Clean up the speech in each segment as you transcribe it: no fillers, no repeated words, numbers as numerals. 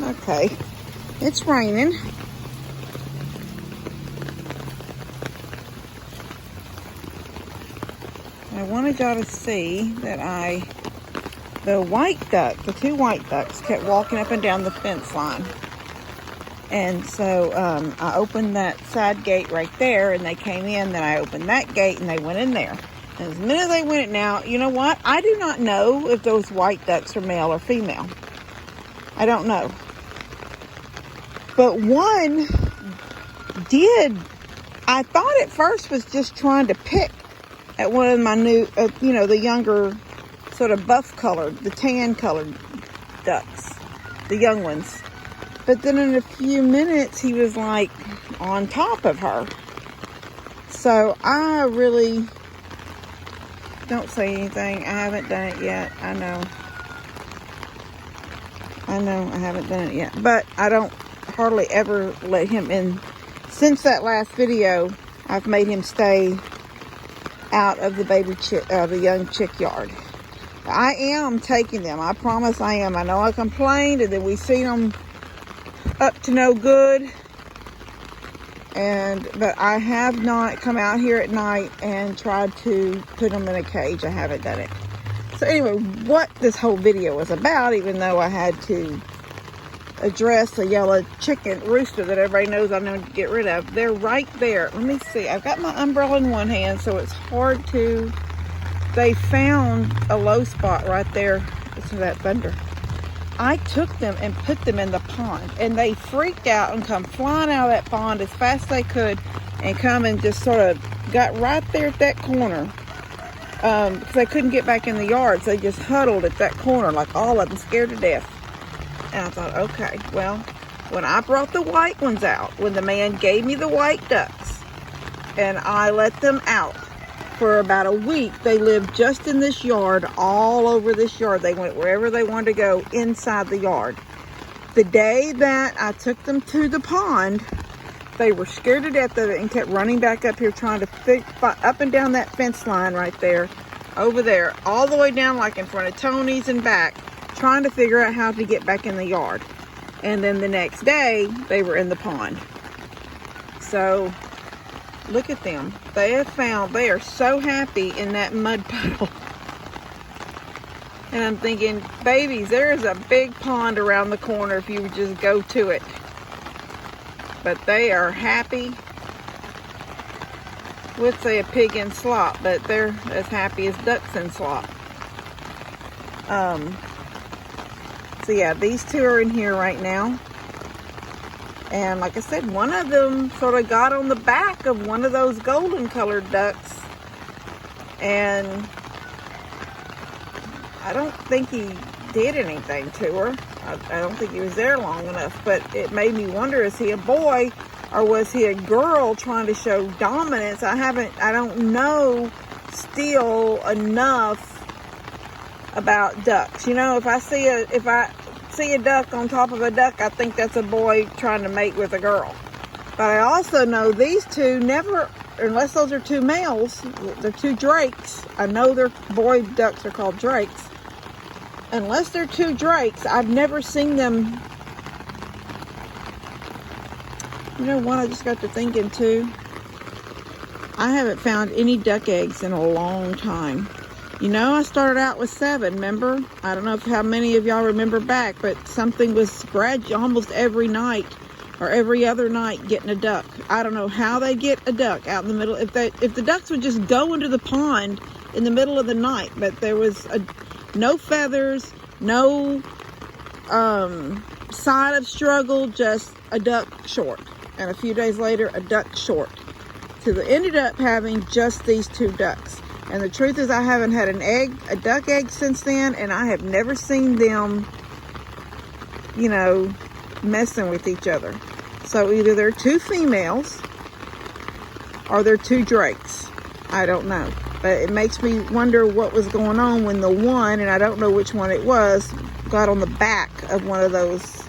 Okay, it's raining. I wanted y'all to see that the two white ducks kept walking up and down the fence line. And so I opened that side gate right there, and they came in. Then I opened that gate, and they went in there. And as minute as they went in, now, you know what? I do not know if those white ducks are male or female. I don't know. But one did, I thought at first was just trying to pick at one of my new, the younger, sort of buff colored, the tan colored ducks, the young ones. But then in a few minutes, he was like on top of her. So I really don't say anything. I haven't done it yet. I know I haven't done it yet. But I don't hardly ever let him in. Since that last video, I've made him stay out of the the young chick yard. I am taking them. I promise I am. I know I complained, and then we seen them up to no good. But I have not come out here at night and tried to put them in a cage. I haven't done it. So anyway, what this whole video was about, even though I had to address the yellow chicken rooster that everybody knows I know to get rid of. They're right there. Let me see. I've got my umbrella in one hand, so it's hard to. They found a low spot right there. Listen to that thunder. I took them and put them in the pond, and they freaked out and come flying out of that pond as fast as they could, and come and just sort of got right there at that corner. Because they couldn't get back in the yard, so they just huddled at that corner, like all of them, scared to death. And I thought, okay, well, when I brought the white ones out, when the man gave me the white ducks, and I let them out for about a week, they lived just in this yard, all over this yard. They went wherever they wanted to go inside the yard. The day that I took them to the pond, they were scared to death of it and kept running back up here, trying to up and down that fence line right there, over there, all the way down like in front of Tony's and back, trying to figure out how to get back in the yard. And then the next day, they were in the pond. So, look at them. They are so happy in that mud puddle. And I'm thinking, babies, there is a big pond around the corner if you would just go to it. But they are happy. Would say a pig in slop, but they're as happy as ducks in slop. So yeah, these two are in here right now. And like I said, one of them sort of got on the back of one of those golden colored ducks. And I don't think he did anything to her. I don't think he was there long enough. But it made me wonder, is he a boy or was he a girl trying to show dominance? I don't know still enough about ducks. You know, if I see a duck on top of a duck, I think that's a boy trying to mate with a girl. But I also know these two never, unless those are two males, they're two drakes. I know their boy ducks are called drakes. Unless they're two drakes, I've never seen them. You know what, I just got to thinking too. I haven't found any duck eggs in a long time. You know, I started out with 7, remember? I don't know how many of y'all remember back, but something was almost every night or every other night getting a duck. I don't know how they get a duck out in the middle. If the ducks would just go into the pond in the middle of the night, but there was no feathers, no sign of struggle, just a duck short. And a few days later, a duck short. So they ended up having just these 2 ducks. And the truth is, I haven't had a duck egg since then, and I have never seen them, you know, messing with each other. So either they're 2 females or they're 2 drakes. I don't know. But it makes me wonder what was going on when the one, and I don't know which one it was, got on the back of one of those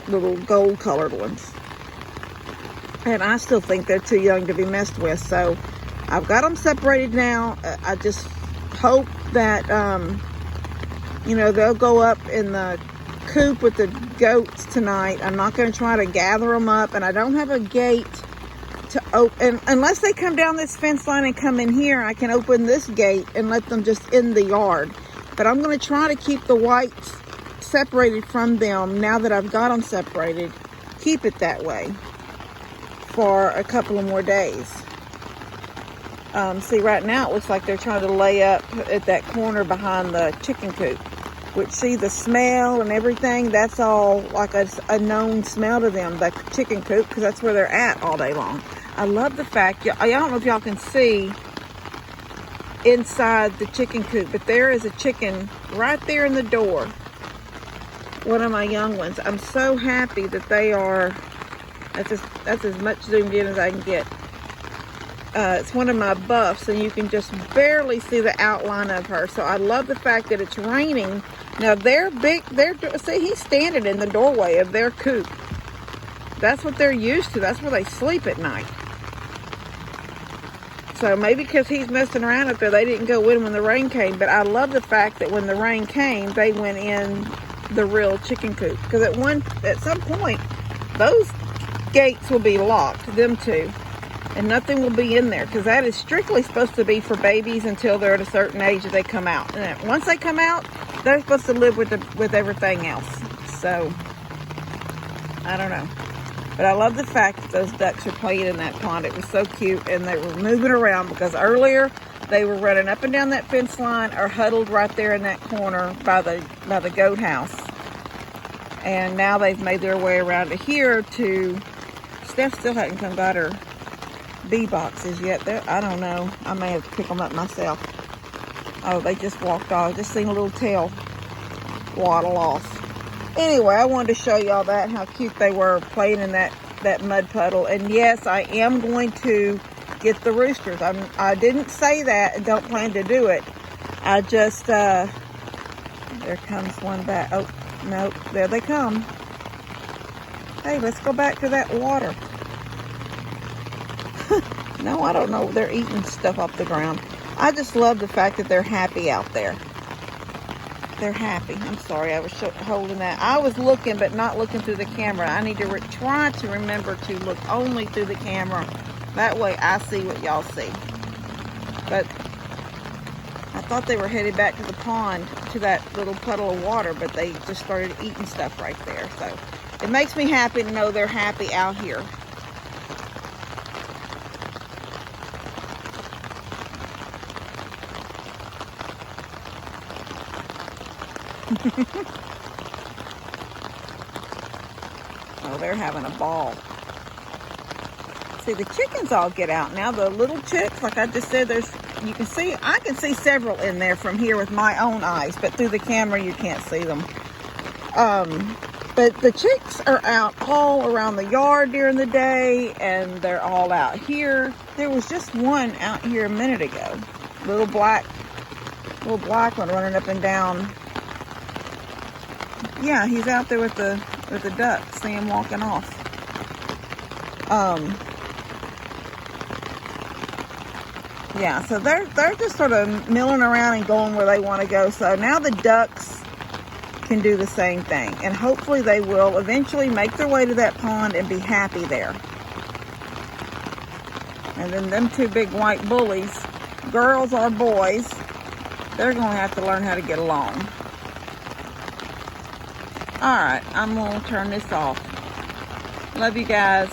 little gold colored ones. And I still think they're too young to be messed with, so I've got them separated now. I just hope that, you know, they'll go up in the coop with the goats tonight. I'm not going to try to gather them up, and I don't have a gate to open. Unless they come down this fence line and come in here, I can open this gate and let them just in the yard. But I'm going to try to keep the whites separated from them now that I've got them separated. Keep it that way for a couple of more days. See, right now it looks like they're trying to lay up at that corner behind the chicken coop. Which, see, the smell and everything, that's all like a known smell to them, the chicken coop, because that's where they're at all day long. I love the fact, I don't know if y'all can see inside the chicken coop, but there is a chicken right there in the door. One of my young ones. I'm so happy that they are, that's as much zoomed in as I can get. It's one of my buffs, and you can just barely see the outline of her. So I love the fact that it's raining. Now they're big, see, he's standing in the doorway of their coop. That's what they're used to. That's where they sleep at night. So maybe because he's messing around up there, they didn't go in when the rain came. But I love the fact that when the rain came, they went in the real chicken coop. Because at some point, those gates will be locked, them two. And nothing will be in there, because that is strictly supposed to be for babies until they're at a certain age that they come out. And then once they come out, they're supposed to live with everything else. So, I don't know. But I love the fact that those ducks are playing in that pond. It was so cute, and they were moving around, because earlier they were running up and down that fence line or huddled right there in that corner by the goat house. And now they've made their way around to here to, Steph still hadn't come got her bee boxes yet. I don't know. I may have to pick them up myself. Oh, they just walked off. Just seen a little tail waddle off. Anyway, I wanted to show y'all that, how cute they were playing in that mud puddle. And yes, I am going to get the roosters. I didn't say that and don't plan to do it. I just, there comes one back. Oh, no, there they come. Hey, let's go back to that water. No, I don't know. They're eating stuff off the ground. I just love the fact that they're happy out there. They're happy. I'm sorry, I was holding that. I was looking, but not looking through the camera. I need to try to remember to look only through the camera. That way I see what y'all see. But I thought they were headed back to the pond, to that little puddle of water, but they just started eating stuff right there. So it makes me happy to know they're happy out here. Oh, they're having a ball. See, the chickens all get out now. The little chicks, like I just said, you can see, I can see several in there from here with my own eyes, but through the camera you can't see them. But the chicks are out all around the yard during the day, and they're all out here. There was just one out here a minute ago. Little black one running up and down. Yeah, he's out there with the ducks. See him walking off. Yeah, so they're just sort of milling around and going where they want to go. So now the ducks can do the same thing, and hopefully they will eventually make their way to that pond and be happy there. And then them two big white bullies, girls or boys, they're going to have to learn how to get along. All right, I'm going to turn this off. Love you guys.